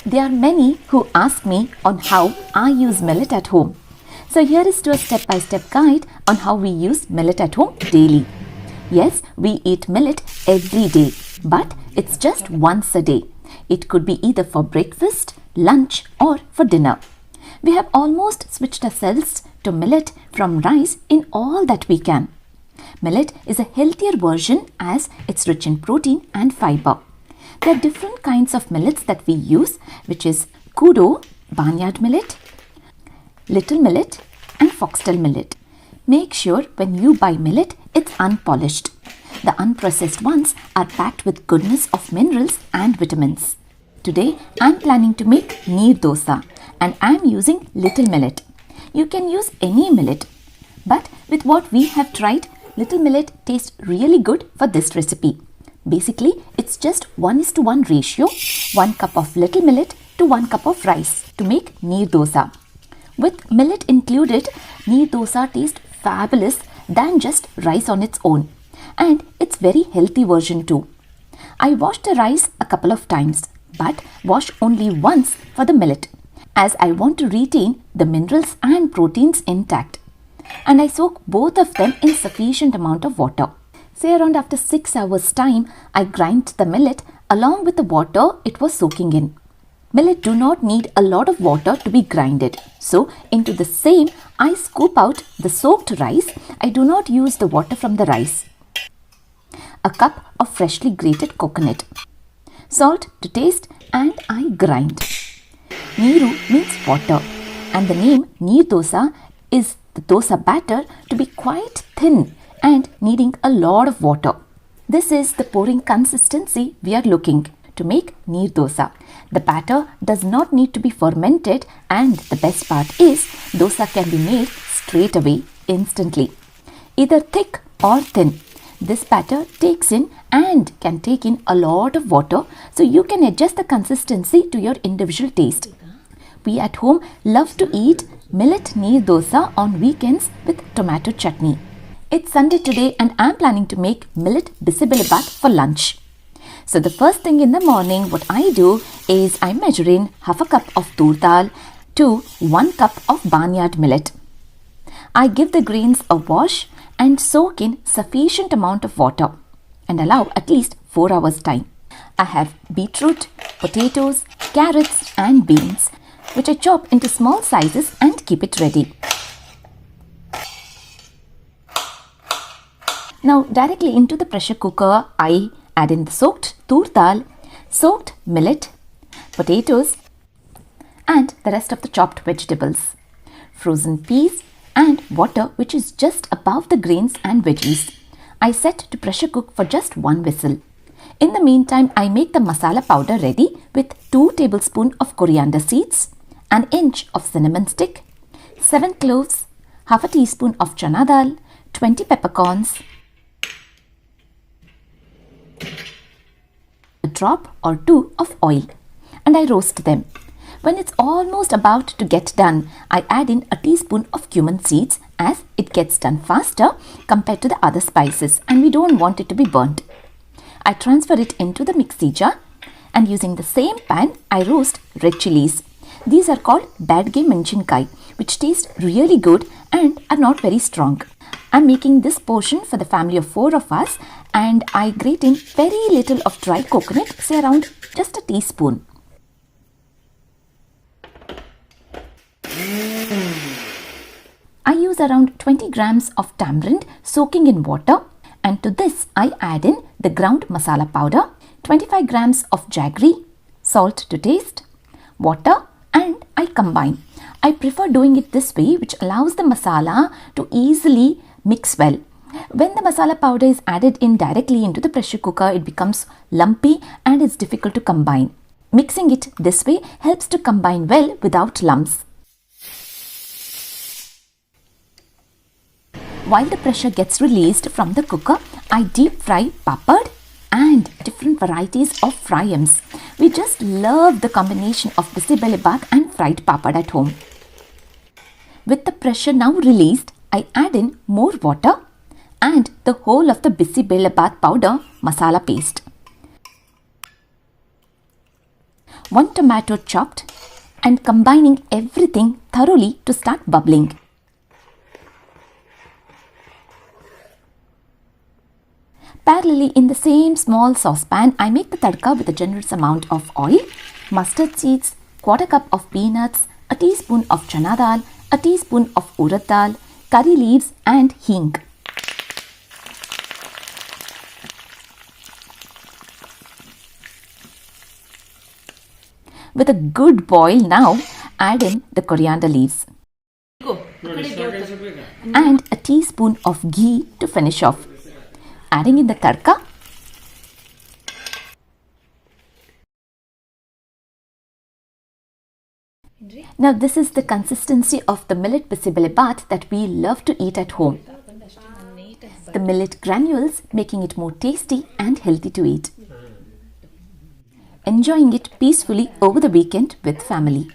There are many who ask me on how I use millet at home. So here is a step-by-step guide on how we use millet at home daily. Yes, we eat millet every day, but it's just once a day. It could be either for breakfast, lunch or for dinner. We have almost switched ourselves to millet from rice in all that we can. Millet is a healthier version as it's rich in protein and fiber. There are different kinds of millets that we use, which is kudo, barnyard millet, little millet and foxtail millet. Make sure when you buy millet, it's unpolished. The unprocessed ones are packed with goodness of minerals and vitamins. Today, I'm planning to make neer dosa and I'm using little millet. You can use any millet, but with what we have tried, little millet tastes really good for this recipe. Basically, it's just 1:1 ratio, 1 cup of little millet to 1 cup of rice to make neer dosa. With millet included, neer dosa tastes fabulous than just rice on its own. And it's very healthy version too. I washed the rice a couple of times, but wash only once for the millet, as I want to retain the minerals and proteins intact. And I soak both of them in sufficient amount of water. Say around after 6 hours time, I grind the millet along with the water it was soaking in. Millet do not need a lot of water to be grinded. So into the same, I scoop out the soaked rice. I do not use the water from the rice. A cup of freshly grated coconut. Salt to taste and I grind. Neeru means water and the name neer dosa is the dosa batter to be quite thin and needing a lot of water. This is the pouring consistency we are looking to make neer dosa. The batter does not need to be fermented and the best part is dosa can be made straight away instantly. Either thick or thin. This batter takes in and can take in a lot of water, so you can adjust the consistency to your individual taste. We at home love to eat millet neer dosa on weekends with tomato chutney. It's Sunday today and I'm planning to make millet bisibelabat for lunch. So the first thing in the morning what I do is I measure in half a cup of tur dal to 1 cup of barnyard millet. I give the grains a wash and soak in sufficient amount of water and allow at least 4 hours time. I have beetroot, potatoes, carrots and beans which I chop into small sizes and keep it ready. Now directly into the pressure cooker, I add in the soaked tur dal, soaked millet, potatoes and the rest of the chopped vegetables, frozen peas and water which is just above the grains and veggies. I set to pressure cook for just 1 whistle. In the meantime, I make the masala powder ready with 2 tablespoons of coriander seeds, an inch of cinnamon stick, 7 cloves, half a teaspoon of chana dal, 20 peppercorns, a drop or 2 of oil, and I roast them. When it's almost about to get done, I add in a teaspoon of cumin seeds as it gets done faster compared to the other spices and we don't want it to be burnt. I transfer it into the mixie jar and using the same pan, I roast red chilies. These are called badge menchinkai, which taste really good and are not very strong. I'm making this portion for the family of 4 of us and I grate in very little of dry coconut, say around just a teaspoon. I use around 20 grams of tamarind soaking in water and to this I add in the ground masala powder, 25 grams of jaggery, salt to taste, water and I combine. I prefer doing it this way which allows the masala to easily mix well. When the masala powder is added in directly into the pressure cooker, it becomes lumpy and it's difficult to combine. Mixing it this way helps to combine well without lumps. While the pressure gets released from the cooker, I deep fry papad and different varieties of fryams. We just love the combination of bisibelabat and fried papad at home. With the pressure now released, I add in more water and the whole of the bisibelabat powder masala paste. 1 tomato chopped, and combining everything thoroughly to start bubbling. Parallelly, in the same small saucepan, I make the tadka with a generous amount of oil, mustard seeds, quarter cup of peanuts, a teaspoon of chana dal, a teaspoon of urad dal, curry leaves and hing. With a good boil now, add in the coriander leaves and a teaspoon of ghee to finish off. Adding in the tadka. Now this is the consistency of the millet bisibelebath that we love to eat at home. The millet granules making it more tasty and healthy to eat. Enjoying it peacefully over the weekend with family.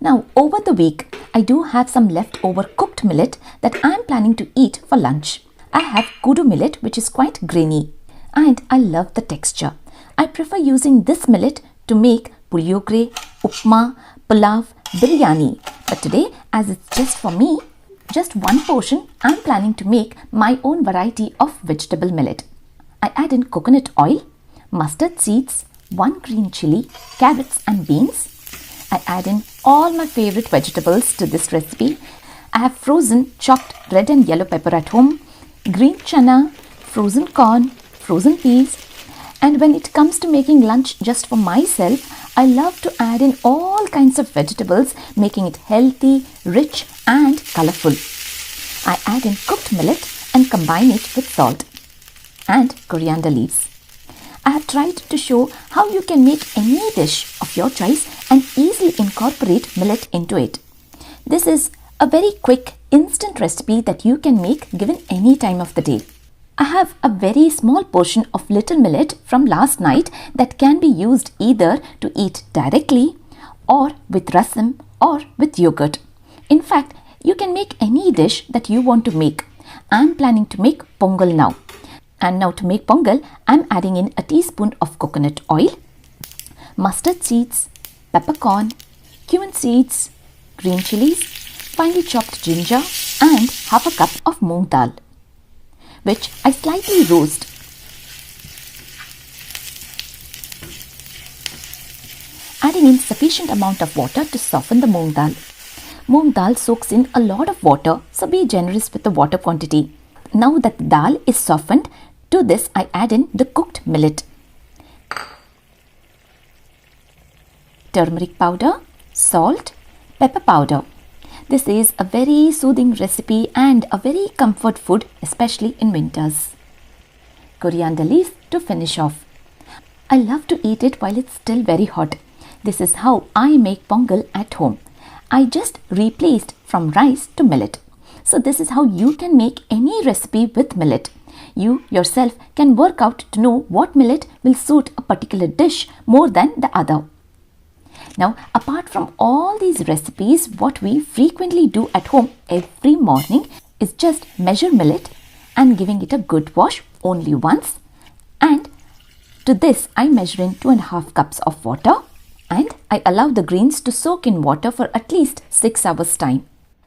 Now over the week, I do have some leftover cooked millet that I am planning to eat for lunch. I have kudu millet which is quite grainy and I love the texture. I prefer using this millet to make puliyogre, upma, pulav, biryani. But today, as it's just for me, just one portion, I am planning to make my own variety of vegetable millet. I add in coconut oil, mustard seeds, 1 green chili, carrots and beans. I add in all my favorite vegetables to this recipe. I have frozen chopped red and yellow pepper at home, green chana, frozen corn, frozen peas. And when it comes to making lunch just for myself, I love to add in all kinds of vegetables, making it healthy, rich and colorful. I add in cooked millet and combine it with salt and coriander leaves. I have tried to show how you can make any dish of your choice and easily incorporate millet into it. This is a very quick, instant recipe that you can make given any time of the day. I have a very small portion of little millet from last night that can be used either to eat directly or with rasam or with yogurt. In fact, you can make any dish that you want to make. I am planning to make pongal now. And now to make pongal, I am adding in a teaspoon of coconut oil, mustard seeds, peppercorn, cumin seeds, green chilies, finely chopped ginger and half a cup of moong dal, which I slightly roast. Adding in sufficient amount of water to soften the moong dal. Moong dal soaks in a lot of water, so be generous with the water quantity. Now that the dal is softened, to this I add in the cooked millet, turmeric powder, salt, pepper powder. This is a very soothing recipe and a very comfort food, especially in winters. Coriander leaves to finish off. I love to eat it while it's still very hot. This is how I make pongal at home. I just replaced from rice to millet. So this is how you can make any recipe with millet. You yourself can work out to know what millet will suit a particular dish more than the other. Now, apart from all these recipes, what we frequently do at home every morning is just measure millet and giving it a good wash only once. And to this, I measure in 2.5 cups of water and I allow the greens to soak in water for at least 6 hours time.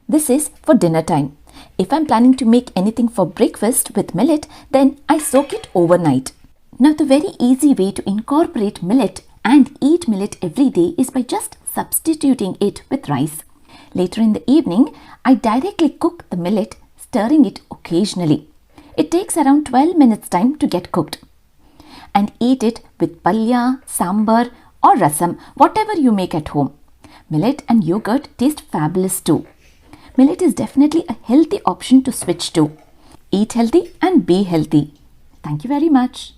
This is for dinner time. If I'm planning to make anything for breakfast with millet, then I soak it overnight. Now, the very easy way to incorporate millet and eat millet every day is by just substituting it with rice. Later in the evening, I directly cook the millet, stirring it occasionally. It takes around 12 minutes time to get cooked. And eat it with palya, sambar or rasam, whatever you make at home. Millet and yogurt taste fabulous too. Millet is definitely a healthy option to switch to. Eat healthy and be healthy. Thank you very much.